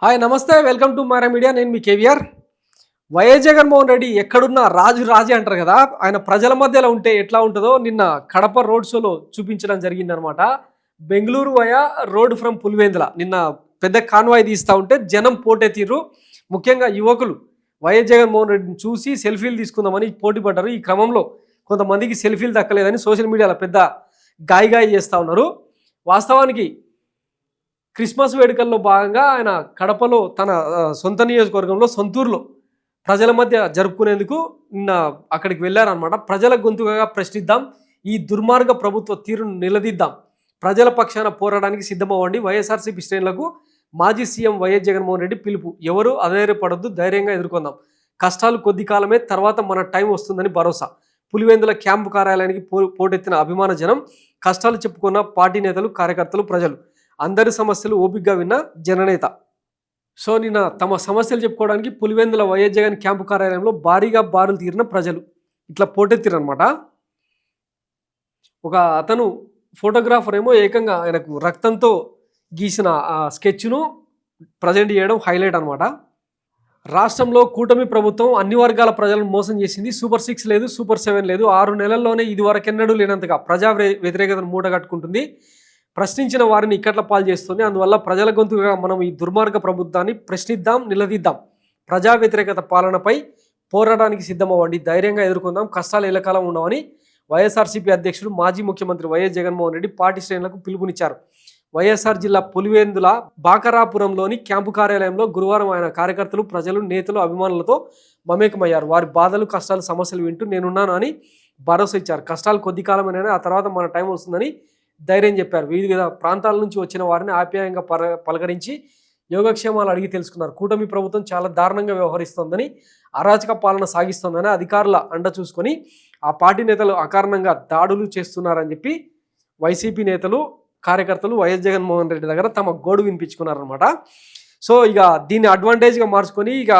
Hi నమస్తే welcome to మారా media. నేను మీ కేవీఆర్. వైఎస్ జగన్మోహన్ రెడ్డి ఎక్కడున్నా రాజు రాజే అంటారు కదా, ఆయన ప్రజల మధ్యలో ఉంటే ఎట్లా ఉంటుందో నిన్న కడప రోడ్ షోలో చూపించడం జరిగిందనమాట. Bengaluru via road from Pulivendula నిన్న పెద్ద కాన్వాయ్ తీస్తూ ఉంటే జనం పోటెత్తిర్రు. ముఖ్యంగా యువకులు వైఎస్ జగన్మోహన్ రెడ్డిని చూసి సెల్ఫీలు తీసుకుందామని పోటీ పడ్డారు. ఈ క్రమంలో కొంతమందికి సెల్ఫీలు దక్కలేదని సోషల్ మీడియాలో పెద్ద గాయి చేస్తూ ఉన్నారు. వాస్తవానికి క్రిస్మస్ వేడుకల్లో భాగంగా ఆయన కడపలో తన సొంత నియోజకవర్గంలో సొంతూరులో ప్రజల మధ్య జరుపుకునేందుకు నిన్న అక్కడికి వెళ్ళారనమాట. ప్రజల గొంతుగా ప్రశ్నిద్దాం, ఈ దుర్మార్గ ప్రభుత్వ తీరును నిలదీద్దాం, ప్రజల పక్షాన పోరాడానికి సిద్ధమవ్వండి, వైఎస్ఆర్సీపీ శ్రేణులకు మాజీ సీఎం వైఎస్ జగన్మోహన్ రెడ్డి పిలుపు. ఎవరు అధైర్యపడొద్దు, ధైర్యంగా ఎదుర్కొందాం, కష్టాలు కొద్ది కాలమే, తర్వాత మన టైం వస్తుందని భరోసా. పులివెందుల క్యాంపు కార్యాలయానికి పోటెత్తిన అభిమాన జనం, కష్టాలు చెప్పుకున్న పార్టీ నేతలు, కార్యకర్తలు, ప్రజలు, అందరి సమస్యలు ఓపికగా విన్న జననేత. సో నిన్న తమ సమస్యలు చెప్పుకోవడానికి పులివెందుల వైఎస్ జగన్ క్యాంపు కార్యాలయంలో భారీగా బారులు తీరిన ప్రజలు ఇట్లా పోటెత్తిరనమాట. ఒక అతను ఫోటోగ్రాఫర్ ఏమో ఏకంగా ఆయనకు రక్తంతో గీసిన ఆ స్కెచ్ను ప్రజెంట్ చేయడం హైలైట్ అనమాట. రాష్ట్రంలో కూటమి ప్రభుత్వం అన్ని వర్గాల ప్రజలను మోసం చేసింది. సూపర్ 6 లేదు, సూపర్ 7 లేదు. 6 నెలల్లోనే ఇది వరకెన్నడూ లేనంతగా ప్రజా వ్యతిరేకతను మూటగట్టుకుంటుంది. ప్రశ్నించిన వారిని ఇక్కట్ల పాలు చేస్తుంది. అందువల్ల ప్రజల గొంతుగా మనం ఈ దుర్మార్గ ప్రభుత్వాన్ని ప్రశ్నిద్దాం, నిలదీద్దాం, ప్రజా వ్యతిరేకత పాలనపై పోరాటానికి సిద్ధమవ్వండి, ధైర్యంగా ఎదుర్కొందాం, కష్టాలు ఎల్లకాలం ఉండవని వైఎస్ఆర్సీపీ అధ్యక్షుడు మాజీ ముఖ్యమంత్రి వైఎస్ జగన్మోహన్ రెడ్డి పార్టీ శ్రేణులకు పిలుపునిచ్చారు. వైఎస్ఆర్ జిల్లా పులివెందుల బాకరాపురంలోని క్యాంపు కార్యాలయంలో గురువారం ఆయన కార్యకర్తలు, ప్రజలు, నేతలు, అభిమానులతో మమేకమయ్యారు. వారి బాధలు, కష్టాలు, సమస్యలు వింటూ నేనున్నాను అని భరోసా ఇచ్చారు. కష్టాలు కొద్ది కాలమైనా, ఆ తర్వాత మన టైం వస్తుందని ధైర్యం చెప్పారు. వివిధ ప్రాంతాల నుంచి వచ్చిన వారిని ఆప్యాయంగా పలకరించి యోగక్షేమాలు అడిగి తెలుసుకున్నారు. కూటమి ప్రభుత్వం చాలా దారుణంగా వ్యవహరిస్తోందని, అరాచక పాలన సాగిస్తోందని, అధికారుల అండ చూసుకొని ఆ పార్టీ నేతలు అకారణంగా దాడులు చేస్తున్నారని చెప్పి వైసీపీ నేతలు, కార్యకర్తలు వైఎస్ జగన్మోహన్ రెడ్డి దగ్గర తమ గోడు వినిపించుకున్నారనమాట. సో ఇక దీన్ని అడ్వాంటేజ్గా మార్చుకొని ఇక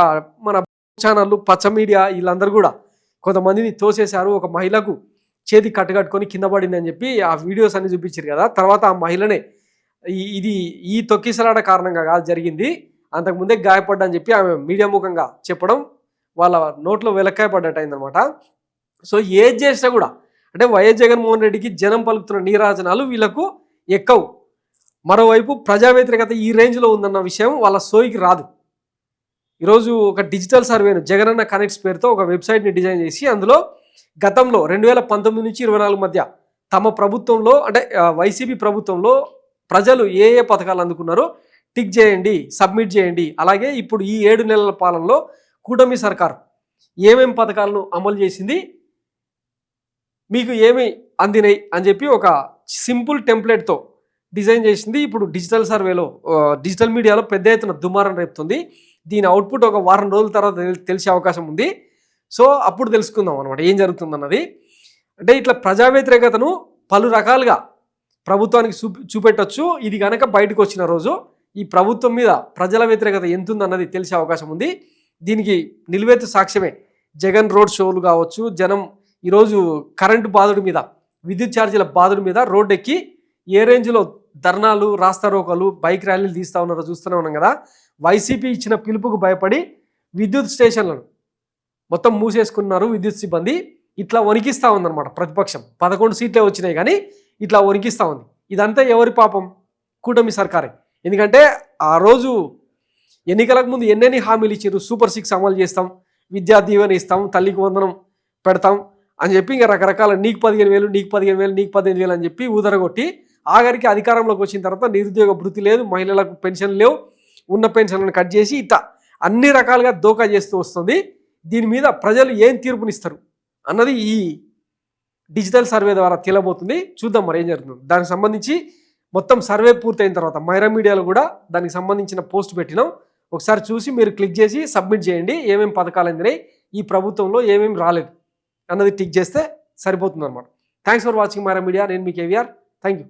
మన ఛానళ్ళు, పచ్చ మీడియా వీళ్ళందరూ కూడా కొంతమందిని తోసేశారు. ఒక మహిళకు చేతి కట్టుకట్టుకొని కింద పడింది అని చెప్పి ఆ వీడియోస్ అన్ని చూపించారు కదా. తర్వాత ఆ మహిళనే ఇది ఈ తొక్కిసలాట కారణంగా కాదు జరిగింది, అంతకుముందే గాయపడ్డా చెప్పి ఆమె మీడియా ముఖంగా చెప్పడం వాళ్ళ నోట్లో వెలక్కాయ పడ్డట్టు అయిందనమాట. సో ఏది చేసినా కూడా అంటే వైఎస్ జగన్మోహన్ రెడ్డికి జనం పలుకుతున్న నీరాజనాలు వీళ్ళకు ఎక్కవు. మరోవైపు ప్రజా వ్యతిరేకత ఈ రేంజ్లో ఉందన్న విషయం వాళ్ళ సోయికి రాదు. ఈరోజు ఒక డిజిటల్ సర్వేను జగనన్న కనెక్ట్స్ పేరుతో ఒక వెబ్సైట్ని డిజైన్ చేసి అందులో గతంలో 2019 నుంచి 24 మధ్య తమ ప్రభుత్వంలో అంటే వైసీపీ ప్రభుత్వంలో ప్రజలు ఏ ఏ పథకాలు అందుకున్నారో టిక్ చేయండి, సబ్మిట్ చేయండి. అలాగే ఇప్పుడు ఈ 7 నెలల పాలనలో కూటమి సర్కార్ ఏమేం పథకాలను అమలు చేసింది, మీకు ఏమి అందినాయి అని చెప్పి ఒక సింపుల్ టెంప్లెట్తో డిజైన్ చేసింది. ఇప్పుడు డిజిటల్ సర్వేలో డిజిటల్ మీడియాలో పెద్ద ఎత్తున దుమారం రేపుతుంది. దీని అవుట్పుట్ ఒక వారం రోజుల తర్వాత తెలిసే అవకాశం ఉంది. సో అప్పుడు తెలుసుకుందాం అనమాట ఏం జరుగుతుందన్నది. అంటే ఇట్లా ప్రజా వ్యతిరేకతను పలు రకాలుగా ప్రభుత్వానికి చూపెట్టచ్చు. ఇది కనుక బయటకు వచ్చిన రోజు ఈ ప్రభుత్వం మీద ప్రజల వ్యతిరేకత ఎంతుందన్నది తెలిసే అవకాశం ఉంది. దీనికి నిలువెత్తు సాక్ష్యమే జగన్ రోడ్ షోలు కావచ్చు. జనం ఈరోజు కరెంటు బాధుడి మీద, విద్యుత్ ఛార్జీల బాధుడి మీద రోడ్డు ఎక్కి ఏ రేంజ్లో ధర్నాలు, రాస్తారోకలు, బైక్ ర్యాలీలు తీస్తూ ఉన్నారో చూస్తూనే ఉన్నాం కదా. వైసీపీ ఇచ్చిన పిలుపుకు భయపడి విద్యుత్ స్టేషన్లను మొత్తం మూసేసుకున్నారు విద్యుత్ సిబ్బంది. ఇట్లా వణికిస్తూ ఉందన్నమాట ప్రతిపక్షం. 11 సీట్లే వచ్చినాయి కానీ ఇట్లా వణికిస్తూ ఉంది. ఇదంతా ఎవరి పాపం? కూటమి సర్కారే. ఎందుకంటే ఆ రోజు ఎన్నికలకు ముందు ఎన్నెన్ని హామీలు ఇచ్చారు. సూపర్ 6 అమలు చేస్తాం, విద్యా దీవెన ఇస్తాం, తల్లికి వందనం పెడతాం అని చెప్పి ఇంకా రకరకాల నీకు 15,000, నీకు 15,000, నీకు 15,000 అని చెప్పి ఊదరగొట్టి ఆఖరికి అధికారంలోకి వచ్చిన తర్వాత నిరుద్యోగ భృతి లేదు, మహిళలకు పెన్షన్ లేవు, ఉన్న పెన్షన్లను కట్ చేసి ఇట్లా అన్ని రకాలుగా దోకా చేస్తూ వస్తుంది. దీని మీద ప్రజలు ఏం తీర్పునిస్తారు అన్నది ఈ డిజిటల్ సర్వే ద్వారా తేలబోతుంది. చూద్దాం మరి ఏం జరుగుతుంది. దానికి సంబంధించి మొత్తం సర్వే పూర్తయిన తర్వాత మైరా మీడియాలో కూడా దానికి సంబంధించిన పోస్ట్ పెట్టినాం. ఒకసారి చూసి మీరు క్లిక్ చేసి సబ్మిట్ చేయండి. ఏమేమి పథకాలు అందినాయి, ఈ ప్రభుత్వంలో ఏమేమి రాలేదు అన్నది టిక్ చేస్తే సరిపోతుంది అనమాట. Thanks for watching Myra media. నేను మీ కేవీఆర్. Thank you.